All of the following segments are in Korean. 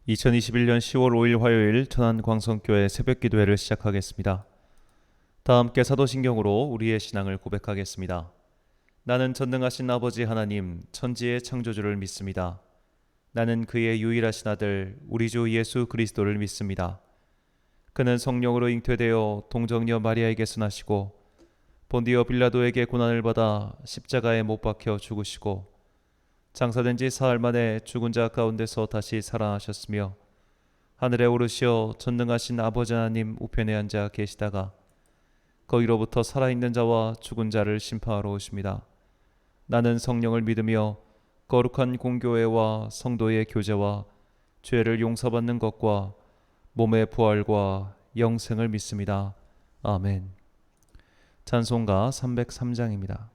2021년 10월 5일 화요일 천안광성교회 새벽기도회를 시작하겠습니다. 다 함께 사도신경으로 우리의 신앙을 고백하겠습니다. 나는 전능하신 아버지 하나님 천지의 창조주를 믿습니다. 나는 그의 유일하신 아들 우리 주 예수 그리스도를 믿습니다. 그는 성령으로 잉태되어 동정녀 마리아에게서 나시고 본디오 빌라도에게 고난을 받아 십자가에 못 박혀 죽으시고 장사된 지 사흘 만에 죽은 자 가운데서 다시 살아나셨으며 하늘에 오르시어 전능하신 아버지 하나님 우편에 앉아 계시다가 거기로부터 살아있는 자와 죽은 자를 심판하러 오십니다. 나는 성령을 믿으며 거룩한 공교회와 성도의 교제와 죄를 용서받는 것과 몸의 부활과 영생을 믿습니다. 아멘. 찬송가 303장입니다.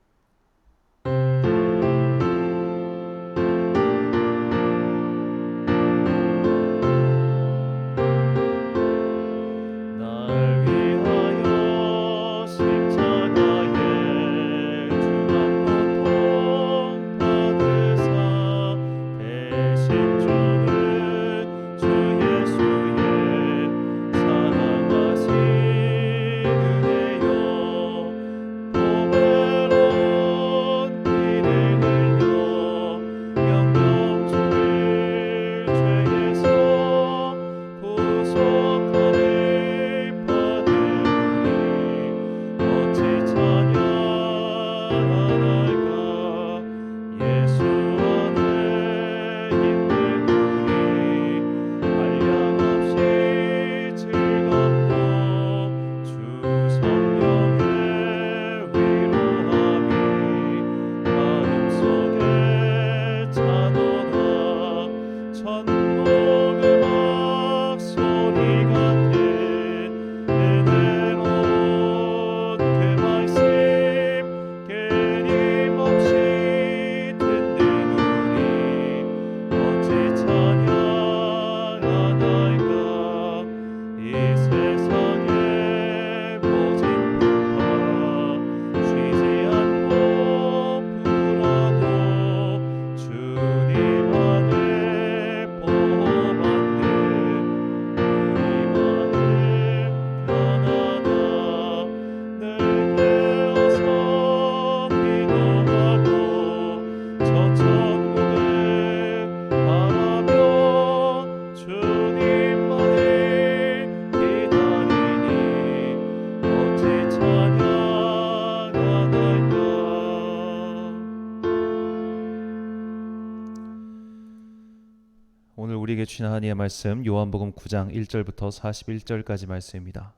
오늘 우리에게 주신 하나님의 말씀 요한복음 9장 1절부터 41절까지 말씀입니다.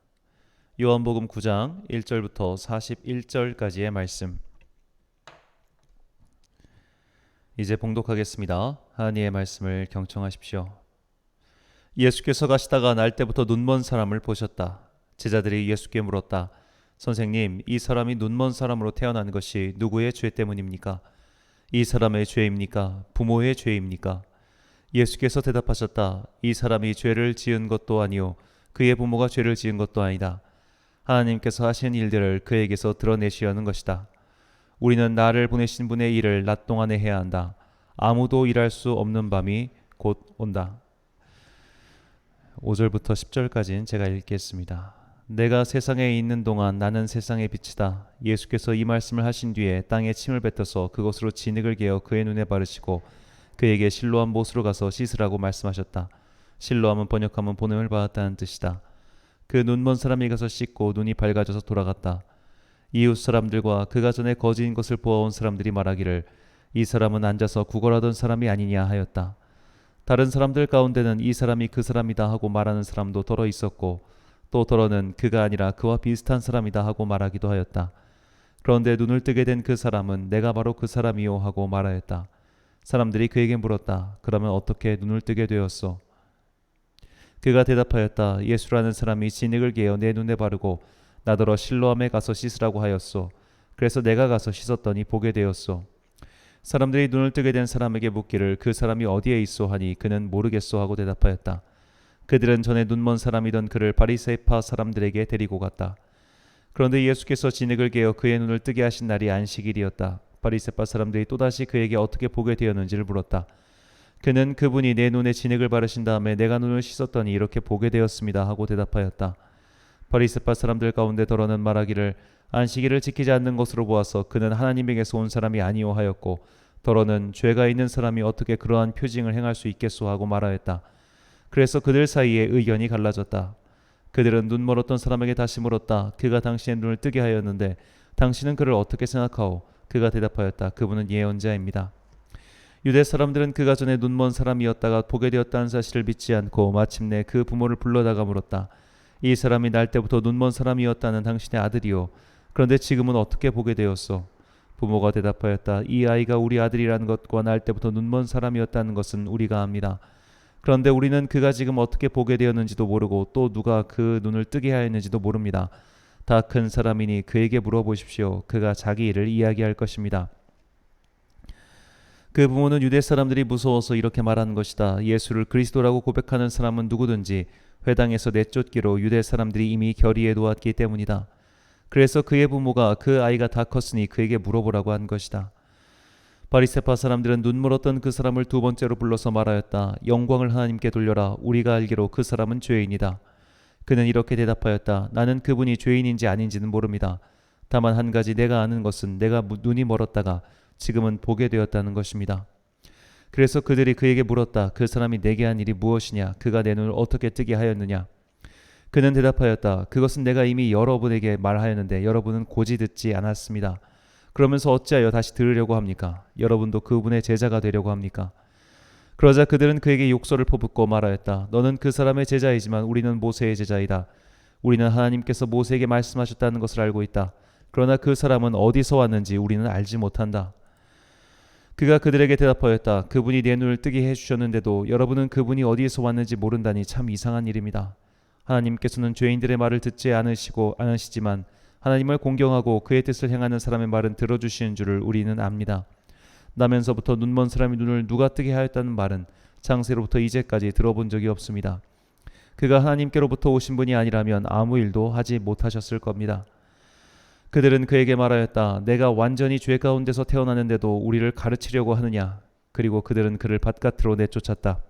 요한복음 9장 1절부터 41절까지의 말씀 이제 봉독하겠습니다. 하나님의 말씀을 경청하십시오. 예수께서 가시다가 날 때부터 눈먼 사람을 보셨다. 제자들이 예수께 물었다. 선생님, 이 사람이 눈먼 사람으로 태어난 것이 누구의 죄 때문입니까? 이 사람의 죄입니까? 부모의 죄입니까? 예수께서 대답하셨다. 이 사람이 죄를 지은 것도 아니요 그의 부모가 죄를 지은 것도 아니다. 하나님께서 하신 일들을 그에게서 드러내시려는 것이다. 우리는 나를 보내신 분의 일을 낮 동안에 해야 한다. 아무도 일할 수 없는 밤이 곧 온다. 5절부터 10절까지는 제가 읽겠습니다. 내가 세상에 있는 동안 나는 세상의 빛이다. 예수께서 이 말씀을 하신 뒤에 땅에 침을 뱉어서 그것으로 진흙을 개어 그의 눈에 바르시고 그에게 실로암 못으로 가서 씻으라고 말씀하셨다. 실로암은 번역하면 보냄을 받았다는 뜻이다. 그 눈먼 사람이 가서 씻고 눈이 밝아져서 돌아갔다. 이웃 사람들과 그가 전에 거지인 것을 보아온 사람들이 말하기를 이 사람은 앉아서 구걸하던 사람이 아니냐 하였다. 다른 사람들 가운데는 이 사람이 그 사람이다 하고 말하는 사람도 더러 있었고 또 더러는 그가 아니라 그와 비슷한 사람이다 하고 말하기도 하였다. 그런데 눈을 뜨게 된 그 사람은 내가 바로 그 사람이요 하고 말하였다. 사람들이 그에게 물었다. 그러면 어떻게 눈을 뜨게 되었소? 그가 대답하였다. 예수라는 사람이 진흙을 개어 내 눈에 바르고 나더러 실로암에 가서 씻으라고 하였소. 그래서 내가 가서 씻었더니 보게 되었소. 사람들이 눈을 뜨게 된 사람에게 묻기를 그 사람이 어디에 있소 하니 그는 모르겠소 하고 대답하였다. 그들은 전에 눈먼 사람이던 그를 바리새파 사람들에게 데리고 갔다. 그런데 예수께서 진흙을 개어 그의 눈을 뜨게 하신 날이 안식일이었다. 바리새파 사람들이 또다시 그에게 어떻게 보게 되었는지를 물었다. 그는 그분이 내 눈에 진액을 바르신 다음에 내가 눈을 씻었더니 이렇게 보게 되었습니다 하고 대답하였다. 바리새파 사람들 가운데 더러는 말하기를 안식일을 지키지 않는 것으로 보아서 그는 하나님에게서 온 사람이 아니오 하였고, 더러는 죄가 있는 사람이 어떻게 그러한 표징을 행할 수 있겠소 하고 말하였다. 그래서 그들 사이에 의견이 갈라졌다. 그들은 눈 멀었던 사람에게 다시 물었다. 그가 당신의 눈을 뜨게 하였는데 당신은 그를 어떻게 생각하오? 그가 대답하였다. 그분은 예언자입니다. 유대 사람들은 그가 전에 눈먼 사람이었다가 보게 되었다는 사실을 믿지 않고 마침내 그 부모를 불러다가 물었다. 이 사람이 날 때부터 눈먼 사람이었다는 당신의 아들이요. 그런데 지금은 어떻게 보게 되었소? 부모가 대답하였다. 이 아이가 우리 아들이라는 것과 날 때부터 눈먼 사람이었다는 것은 우리가 압니다. 그런데 우리는 그가 지금 어떻게 보게 되었는지도 모르고 또 누가 그 눈을 뜨게 하였는지도 모릅니다. 다 큰 사람이니 그에게 물어보십시오. 그가 자기 일을 이야기할 것입니다. 그 부모는 유대 사람들이 무서워서 이렇게 말하는 것이다. 예수를 그리스도라고 고백하는 사람은 누구든지 회당에서 내쫓기로 유대 사람들이 이미 결의해 놓았기 때문이다. 그래서 그의 부모가 그 아이가 다 컸으니 그에게 물어보라고 한 것이다. 바리새파 사람들은 눈물었던 그 사람을 두 번째로 불러서 말하였다. 영광을 하나님께 돌려라. 우리가 알기로 그 사람은 죄인이다. 그는 이렇게 대답하였다. 나는 그분이 죄인인지 아닌지는 모릅니다. 다만 한 가지 내가 아는 것은 내가 눈이 멀었다가 지금은 보게 되었다는 것입니다. 그래서 그들이 그에게 물었다. 그 사람이 내게 한 일이 무엇이냐? 그가 내 눈을 어떻게 뜨게 하였느냐? 그는 대답하였다. 그것은 내가 이미 여러분에게 말하였는데 여러분은 고지 듣지 않았습니다. 그러면서 어찌하여 다시 들으려고 합니까? 여러분도 그분의 제자가 되려고 합니까? 그러자 그들은 그에게 욕설을 퍼붓고 말하였다. 너는 그 사람의 제자이지만 우리는 모세의 제자이다. 우리는 하나님께서 모세에게 말씀하셨다는 것을 알고 있다. 그러나 그 사람은 어디서 왔는지 우리는 알지 못한다. 그가 그들에게 대답하였다. 그분이 내 눈을 뜨게 해주셨는데도 여러분은 그분이 어디에서 왔는지 모른다니 참 이상한 일입니다. 하나님께서는 죄인들의 말을 듣지 않으시지만 하나님을 공경하고 그의 뜻을 행하는 사람의 말은 들어주시는 줄을 우리는 압니다. 나면서부터 눈먼 사람이 눈을 누가 뜨게 하였다는 말은 창세로부터 이제까지 들어본 적이 없습니다. 그가 하나님께로부터 오신 분이 아니라면 아무 일도 하지 못하셨을 겁니다. 그들은 그에게 말하였다. 내가 완전히 죄 가운데서 태어났는데도 우리를 가르치려고 하느냐? 그리고 그들은 그를 바깥으로 내쫓았다.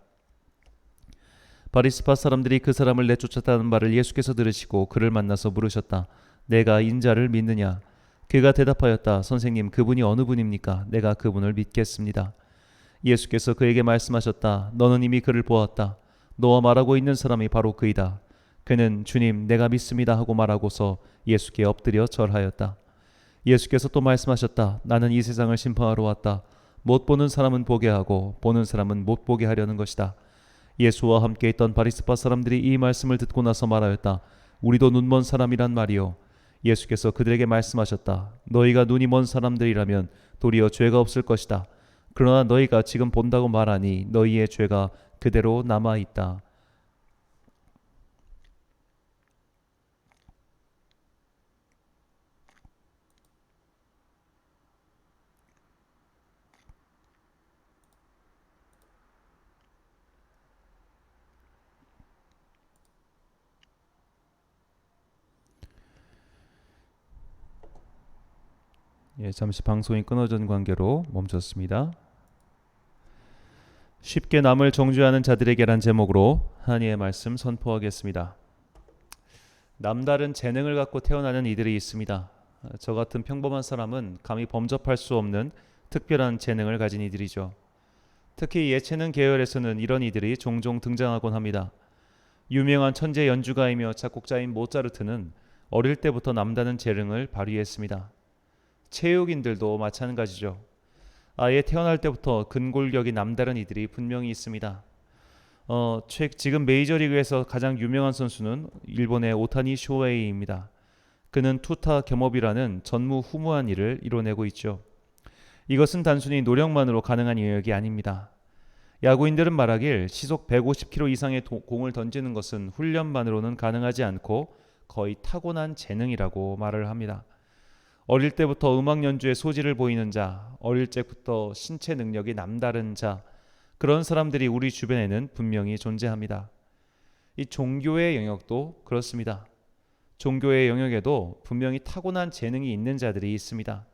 바리새파 사람들이 그 사람을 내쫓았다는 말을 예수께서 들으시고 그를 만나서 물으셨다. 내가 인자를 믿느냐? 그가 대답하였다. 선생님, 그분이 어느 분입니까? 내가 그분을 믿겠습니다. 예수께서 그에게 말씀하셨다. 너는 이미 그를 보았다. 너와 말하고 있는 사람이 바로 그이다. 그는 주님, 내가 믿습니다 하고 말하고서 예수께 엎드려 절하였다. 예수께서 또 말씀하셨다. 나는 이 세상을 심판하러 왔다. 못 보는 사람은 보게 하고 보는 사람은 못 보게 하려는 것이다. 예수와 함께 있던 바리새파 사람들이 이 말씀을 듣고 나서 말하였다. 우리도 눈먼 사람이란 말이요. 예수께서 그들에게 말씀하셨다. 너희가 눈이 먼 사람들이라면 도리어 죄가 없을 것이다. 그러나 너희가 지금 본다고 말하니 너희의 죄가 그대로 남아 있다. 잠시 방송이 끊어진 관계로 멈췄습니다. 쉽게 남을 정죄하는 자들에게란 제목으로 하나님의 말씀 선포하겠습니다. 남다른 재능을 갖고 태어나는 이들이 있습니다. 저 같은 평범한 사람은 감히 범접할 수 없는 특별한 재능을 가진 이들이죠. 특히 예체능 계열에서는 이런 이들이 종종 등장하곤 합니다. 유명한 천재 연주가이며 작곡자인 모차르트는 어릴 때부터 남다른 재능을 발휘했습니다. 체육인들도 마찬가지죠. 아예 태어날 때부터 근골격이 남다른 이들이 분명히 있습니다. 지금 메이저리그에서 가장 유명한 선수는 일본의 오타니 쇼헤이입니다. 그는 투타 겸업이라는 전무후무한 일을 이뤄내고 있죠. 이것은 단순히 노력만으로 가능한 영역이 아닙니다. 야구인들은 말하길 시속 150km 이상의 공을 던지는 것은 훈련만으로는 가능하지 않고 거의 타고난 재능이라고 말을 합니다. 어릴 때부터 음악 연주에 소질을 보이는 자, 어릴 적부터 신체 능력이 남다른 자, 그런 사람들이 우리 주변에는 분명히 존재합니다. 이 종교의 영역도 그렇습니다. 종교의 영역에도 분명히 타고난 재능이 있는 자들이 있습니다.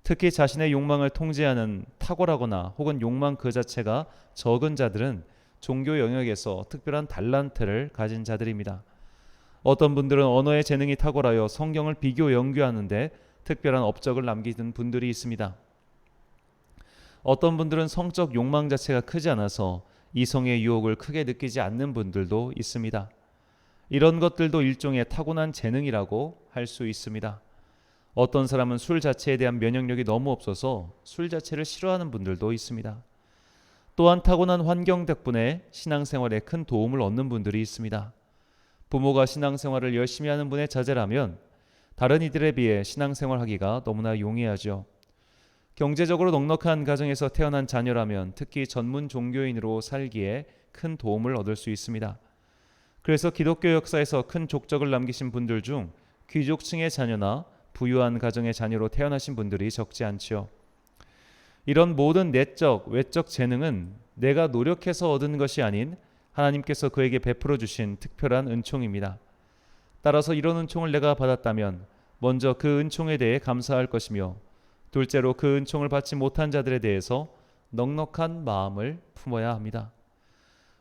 특히 자신의 욕망을 통제하는 탁월하거나 혹은 욕망 그 자체가 적은 자들은 종교 영역에서 특별한 달란트를 가진 자들입니다. 어떤 분들은 언어의 재능이 탁월하여 성경을 비교 연구하는데 특별한 업적을 남기는 분들이 있습니다. 어떤 분들은 성적 욕망 자체가 크지 않아서 이성의 유혹을 크게 느끼지 않는 분들도 있습니다. 이런 것들도 일종의 타고난 재능이라고 할 수 있습니다. 어떤 사람은 술 자체에 대한 면역력이 너무 없어서 술 자체를 싫어하는 분들도 있습니다. 또한 타고난 환경 덕분에 신앙생활에 큰 도움을 얻는 분들이 있습니다. 부모가 신앙생활을 열심히 하는 분의 자제라면 다른 이들에 비해 신앙생활하기가 너무나 용이하죠. 경제적으로 넉넉한 가정에서 태어난 자녀라면 특히 전문 종교인으로 살기에 큰 도움을 얻을 수 있습니다. 그래서 기독교 역사에서 큰 족적을 남기신 분들 중 귀족층의 자녀나 부유한 가정의 자녀로 태어나신 분들이 적지 않지요. 이런 모든 내적, 외적 재능은 내가 노력해서 얻은 것이 아닌 하나님께서 그에게 베풀어 주신 특별한 은총입니다. 따라서 이런 은총을 내가 받았다면 먼저 그 은총에 대해 감사할 것이며 둘째로 그 은총을 받지 못한 자들에 대해서 넉넉한 마음을 품어야 합니다.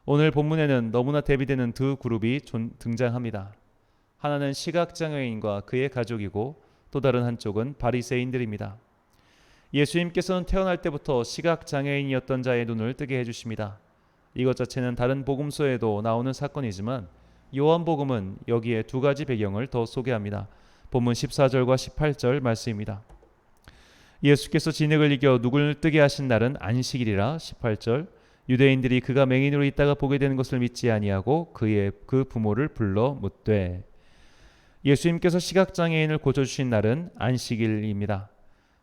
오늘 본문에는 너무나 대비되는 두 그룹이 등장합니다. 하나는 시각장애인과 그의 가족이고 또 다른 한쪽은 바리새인들입니다. 예수님께서는 태어날 때부터 시각장애인이었던 자의 눈을 뜨게 해주십니다. 이것 자체는 다른 복음서에도 나오는 사건이지만 요한복음은 여기에 두 가지 배경을 더 소개합니다. 본문 14절과 18절 말씀입니다. 예수께서 진흙을 이겨 누구를 뜨게 하신 날은 안식일이라. 18절 유대인들이 그가 맹인으로 있다가 보게 되는 것을 믿지 아니하고 그 부모를 불러 묻되. 예수님께서 시각장애인을 고쳐주신 날은 안식일입니다.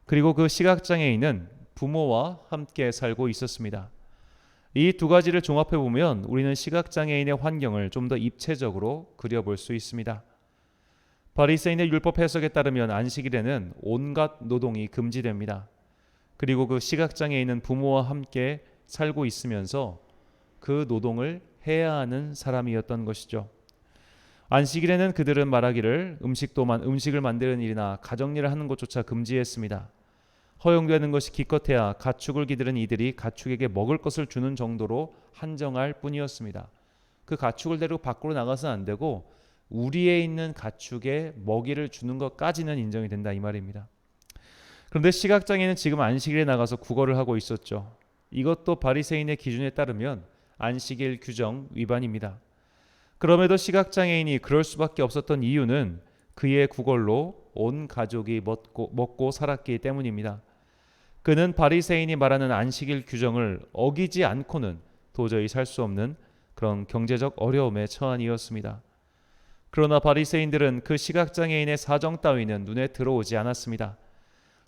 그리고 그 시각장애인은 부모와 함께 살고 있었습니다. 이 두 가지를 종합해 보면 우리는 시각장애인의 환경을 좀 더 입체적으로 그려볼 수 있습니다. 바리새인의 율법 해석에 따르면 안식일에는 온갖 노동이 금지됩니다. 그리고 그 시각장애인은 부모와 함께 살고 있으면서 그 노동을 해야 하는 사람이었던 것이죠. 안식일에는 그들은 말하기를 음식을 만드는 일이나 가정일을 하는 것조차 금지했습니다. 허용되는 것이 기껏해야 가축을 기르는 이들이 가축에게 먹을 것을 주는 정도로 한정할 뿐이었습니다. 그 가축을 데리고 밖으로 나가서는 안 되고 우리에 있는 가축에 먹이를 주는 것까지는 인정이 된다 이 말입니다. 그런데 시각장애인은 지금 안식일에 나가서 구걸을 하고 있었죠. 이것도 바리새인의 기준에 따르면 안식일 규정 위반입니다. 그럼에도 시각장애인이 그럴 수밖에 없었던 이유는 그의 구걸로 온 가족이 먹고 살았기 때문입니다. 그는 바리새인이 말하는 안식일 규정을 어기지 않고는 도저히 살 수 없는 그런 경제적 어려움에 처한 이였습니다. 그러나 바리새인들은 그 시각장애인의 사정 따위는 눈에 들어오지 않았습니다.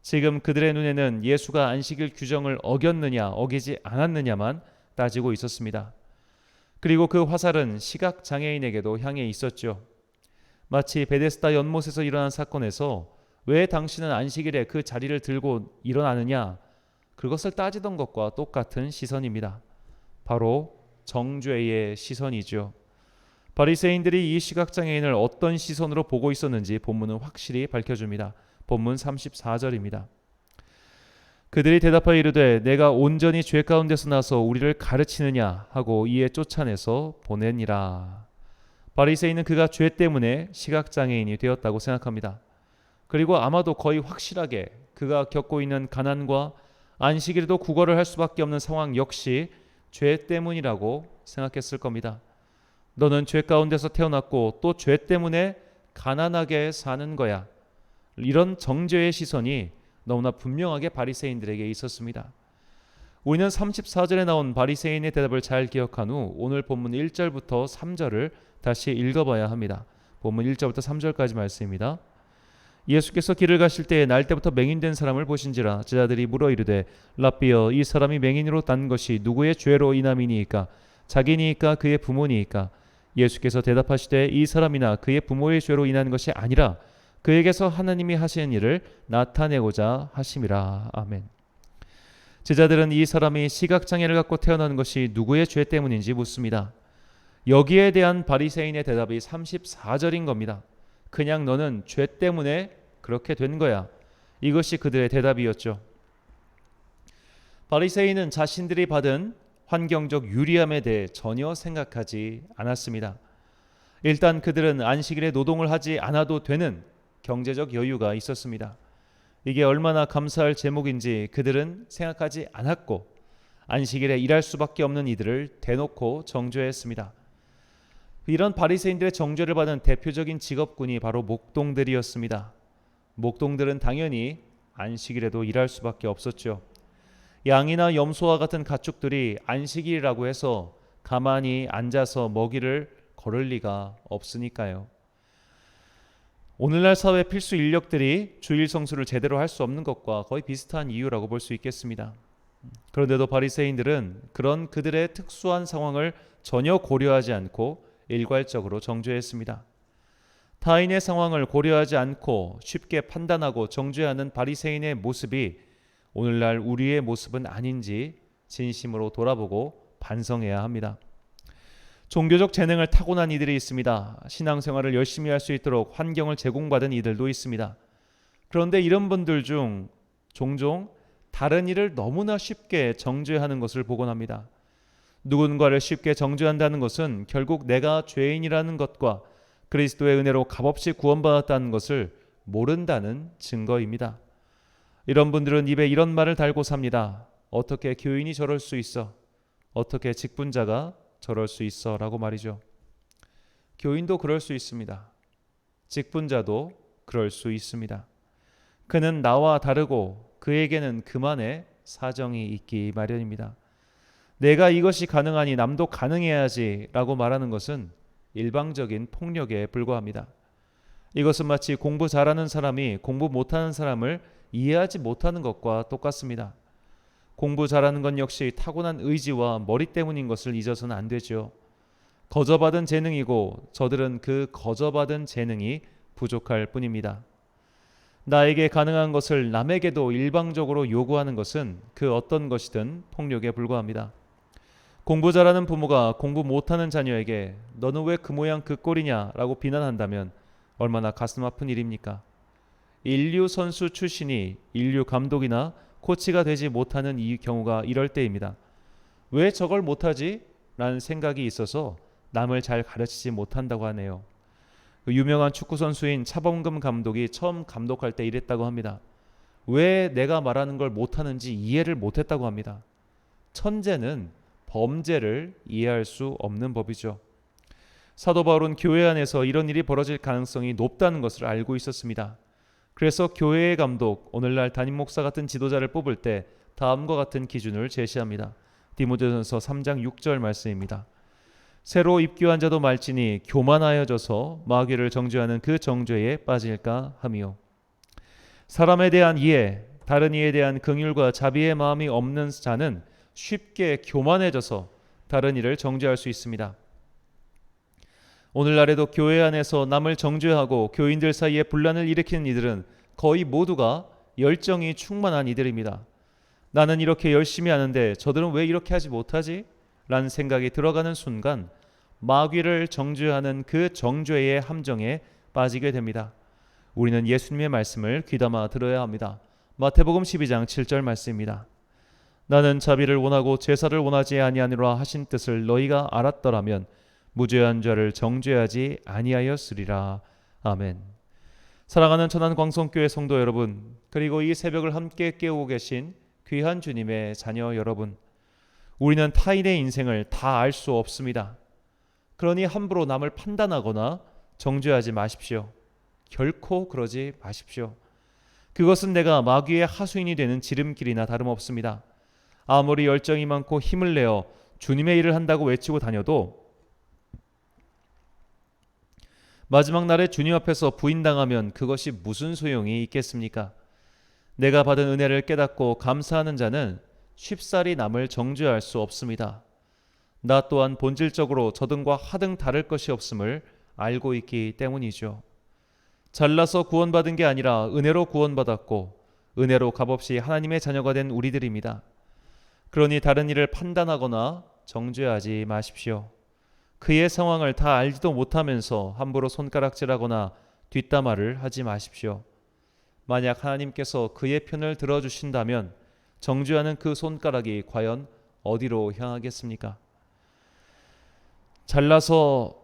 지금 그들의 눈에는 예수가 안식일 규정을 어겼느냐 어기지 않았느냐만 따지고 있었습니다. 그리고 그 화살은 시각장애인에게도 향해 있었죠. 마치 베데스다 연못에서 일어난 사건에서 왜 당신은 안식일에 그 자리를 들고 일어나느냐, 그것을 따지던 것과 똑같은 시선입니다. 바로 정죄의 시선이죠. 바리새인들이 이 시각장애인을 어떤 시선으로 보고 있었는지 본문은 확실히 밝혀줍니다. 본문 34절입니다. 그들이 대답하여 이르되 내가 온전히 죄 가운데서 나서 우리를 가르치느냐 하고 이에 쫓아내서 보내니라. 바리새인은 그가 죄 때문에 시각장애인이 되었다고 생각합니다. 그리고 아마도 거의 확실하게 그가 겪고 있는 가난과 안식일에도 구걸을 할 수밖에 없는 상황 역시 죄 때문이라고 생각했을 겁니다. 너는 죄 가운데서 태어났고 또 죄 때문에 가난하게 사는 거야. 이런 정죄의 시선이 너무나 분명하게 바리새인들에게 있었습니다. 우리는 34절에 나온 바리새인의 대답을 잘 기억한 후 오늘 본문 1절부터 3절을 다시 읽어봐야 합니다. 본문 1절부터 3절까지 말씀입니다. 예수께서 길을 가실 때에 날 때부터 맹인된 사람을 보신지라. 제자들이 물어 이르되 랍비여 이 사람이 맹인으로 난 것이 누구의 죄로 인함이니이까 자기니이까 그의 부모니이까. 예수께서 대답하시되 이 사람이나 그의 부모의 죄로 인한 것이 아니라 그에게서 하나님이 하시는 일을 나타내고자 하심이라. 아멘. 제자들은 이 사람이 시각장애를 갖고 태어난 것이 누구의 죄 때문인지 묻습니다. 여기에 대한 바리새인의 대답이 34절인 겁니다. 그냥 너는 죄 때문에 그렇게 된 거야. 이것이 그들의 대답이었죠. 바리새인은 자신들이 받은 환경적 유리함에 대해 전혀 생각하지 않았습니다. 일단 그들은 안식일에 노동을 하지 않아도 되는 경제적 여유가 있었습니다. 이게 얼마나 감사할 제목인지 그들은 생각하지 않았고 안식일에 일할 수밖에 없는 이들을 대놓고 정죄했습니다. 이런 바리새인들의 정죄를 받은 대표적인 직업군이 바로 목동들이었습니다. 목동들은 당연히 안식일에도 일할 수밖에 없었죠. 양이나 염소와 같은 가축들이 안식일이라고 해서 가만히 앉아서 먹이를 거를 리가 없으니까요. 오늘날 사회 필수 인력들이 주일 성수를 제대로 할 수 없는 것과 거의 비슷한 이유라고 볼 수 있겠습니다. 그런데도 바리새인들은 그런 그들의 특수한 상황을 전혀 고려하지 않고 일괄적으로 정죄했습니다. 타인의 상황을 고려하지 않고 쉽게 판단하고 정죄하는 바리새인의 모습이 오늘날 우리의 모습은 아닌지 진심으로 돌아보고 반성해야 합니다. 종교적 재능을 타고난 이들이 있습니다. 신앙생활을 열심히 할 수 있도록 환경을 제공받은 이들도 있습니다. 그런데 이런 분들 중 종종 다른 일을 너무나 쉽게 정죄하는 것을 보곤 합니다. 누군가를 쉽게 정죄한다는 것은 결국 내가 죄인이라는 것과 그리스도의 은혜로 값없이 구원받았다는 것을 모른다는 증거입니다. 이런 분들은 입에 이런 말을 달고 삽니다. 어떻게 교인이 저럴 수 있어? 어떻게 직분자가 저럴 수 있어? 라고 말이죠. 교인도 그럴 수 있습니다. 직분자도 그럴 수 있습니다. 그는 나와 다르고 그에게는 그만의 사정이 있기 마련입니다. 내가 이것이 가능하니 남도 가능해야지 라고 말하는 것은 일방적인 폭력에 불과합니다. 이것은 마치 공부 잘하는 사람이 공부 못하는 사람을 이해하지 못하는 것과 똑같습니다. 공부 잘하는 건 역시 타고난 의지와 머리 때문인 것을 잊어서는 안 되죠. 거저받은 재능이고 저들은 그 거저받은 재능이 부족할 뿐입니다. 나에게 가능한 것을 남에게도 일방적으로 요구하는 것은 그 어떤 것이든 폭력에 불과합니다. 공부 잘하는 부모가 공부 못하는 자녀에게 너는 왜 그 모양 그 꼴이냐 라고 비난한다면 얼마나 가슴 아픈 일입니까? 인류 선수 출신이 인류 감독이나 코치가 되지 못하는 이 경우가 이럴 때입니다. 왜 저걸 못하지? 라는 생각이 있어서 남을 잘 가르치지 못한다고 하네요. 그 유명한 축구 선수인 차범근 감독이 처음 감독할 때 이랬다고 합니다. 왜 내가 말하는 걸 못하는지 이해를 못했다고 합니다. 천재는 범죄를 이해할 수 없는 법이죠. 사도 바울은 교회 안에서 이런 일이 벌어질 가능성이 높다는 것을 알고 있었습니다. 그래서 교회의 감독, 오늘날 담임 목사 같은 지도자를 뽑을 때 다음과 같은 기준을 제시합니다. 디모데전서 3장 6절 말씀입니다. 새로 입교한 자도 말지니 교만하여져서 마귀를 정죄하는 그 정죄에 빠질까 하며, 사람에 대한 이해, 다른 이에 대한 긍휼과 자비의 마음이 없는 자는 쉽게 교만해져서 다른 이를 정죄할 수 있습니다. 오늘날에도 교회 안에서 남을 정죄하고 교인들 사이에 분란을 일으키는 이들은 거의 모두가 열정이 충만한 이들입니다. 나는 이렇게 열심히 하는데 저들은 왜 이렇게 하지 못하지? 라는 생각이 들어가는 순간 마귀를 정죄하는 그 정죄의 함정에 빠지게 됩니다. 우리는 예수님의 말씀을 귀담아 들어야 합니다. 마태복음 12장 7절 말씀입니다. 나는 자비를 원하고 제사를 원하지 아니하노라 하신 뜻을 너희가 알았더라면 무죄한 자를 정죄하지 아니하였으리라. 아멘. 사랑하는 천안광성교회 성도 여러분, 그리고 이 새벽을 함께 깨우고 계신 귀한 주님의 자녀 여러분, 우리는 타인의 인생을 다 알 수 없습니다. 그러니 함부로 남을 판단하거나 정죄하지 마십시오. 결코 그러지 마십시오. 그것은 내가 마귀의 하수인이 되는 지름길이나 다름없습니다. 아무리 열정이 많고 힘을 내어 주님의 일을 한다고 외치고 다녀도 마지막 날에 주님 앞에서 부인당하면 그것이 무슨 소용이 있겠습니까? 내가 받은 은혜를 깨닫고 감사하는 자는 쉽사리 남을 정죄할 수 없습니다. 나 또한 본질적으로 저등과 하등 다를 것이 없음을 알고 있기 때문이죠. 잘나서 구원받은 게 아니라 은혜로 구원받았고 은혜로 값없이 하나님의 자녀가 된 우리들입니다. 그러니 다른 일을 판단하거나 정죄하지 마십시오. 그의 상황을 다 알지도 못하면서 함부로 손가락질하거나 뒷담화를 하지 마십시오. 만약 하나님께서 그의 편을 들어주신다면 정죄하는 그 손가락이 과연 어디로 향하겠습니까? 잘나서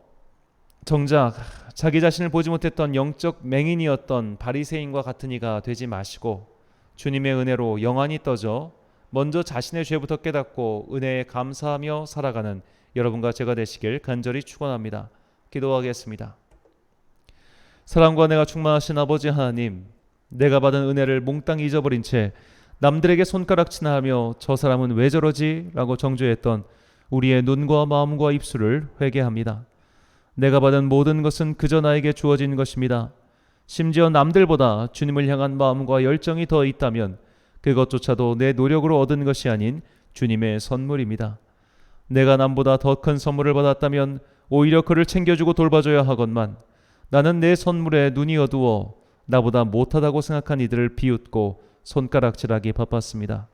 정작 자기 자신을 보지 못했던 영적 맹인이었던 바리새인과 같은 이가 되지 마시고 주님의 은혜로 영안이 떠져 먼저 자신의 죄부터 깨닫고 은혜에 감사하며 살아가는 여러분과 제가 되시길 간절히 축원합니다. 기도하겠습니다. 사랑과 내가 충만하신 아버지 하나님, 내가 받은 은혜를 몽땅 잊어버린 채 남들에게 손가락질나 하며 저 사람은 왜 저러지? 라고 정죄했던 우리의 눈과 마음과 입술을 회개합니다. 내가 받은 모든 것은 그저 나에게 주어진 것입니다. 심지어 남들보다 주님을 향한 마음과 열정이 더 있다면 그것조차도 내 노력으로 얻은 것이 아닌 주님의 선물입니다. 내가 남보다 더 큰 선물을 받았다면 오히려 그를 챙겨주고 돌봐줘야 하건만 나는 내 선물에 눈이 어두워 나보다 못하다고 생각한 이들을 비웃고 손가락질하기 바빴습니다.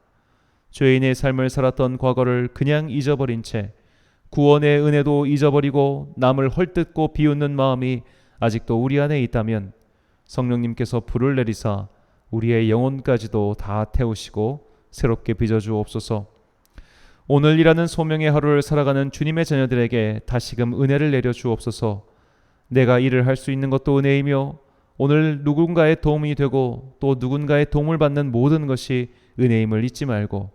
죄인의 삶을 살았던 과거를 그냥 잊어버린 채 구원의 은혜도 잊어버리고 남을 헐뜯고 비웃는 마음이 아직도 우리 안에 있다면 성령님께서 불을 내리사 우리의 영혼까지도 다 태우시고 새롭게 빚어주옵소서. 오늘이라는 소명의 하루를 살아가는 주님의 자녀들에게 다시금 은혜를 내려주옵소서. 내가 일을 할 수 있는 것도 은혜이며 오늘 누군가의 도움이 되고 또 누군가의 도움을 받는 모든 것이 은혜임을 잊지 말고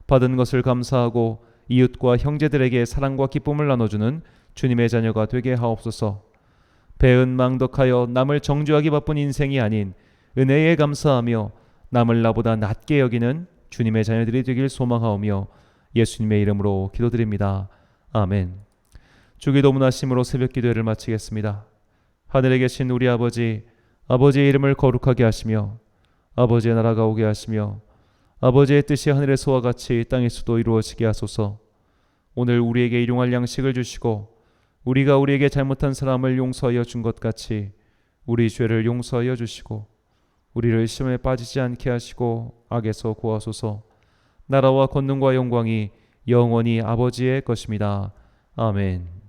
받은 것을 감사하고 이웃과 형제들에게 사랑과 기쁨을 나눠주는 주님의 자녀가 되게 하옵소서. 배은망덕하여 남을 정죄하기 바쁜 인생이 아닌 은혜에 감사하며 남을 나보다 낮게 여기는 주님의 자녀들이 되길 소망하오며 예수님의 이름으로 기도드립니다. 아멘. 주기도문하심으로 새벽기도회를 마치겠습니다. 하늘에 계신 우리 아버지, 아버지의 이름을 거룩하게 하시며 아버지의 나라가 오게 하시며 아버지의 뜻이 하늘에서와 같이 땅에서도 이루어지게 하소서. 오늘 우리에게 일용할 양식을 주시고 우리가 우리에게 잘못한 사람을 용서하여 준 것 같이 우리 죄를 용서하여 주시고 우리를 시험에 빠지지 않게 하시고 악에서 구하소서. 나라와 권능과 영광이 영원히 아버지의 것입니다. 아멘.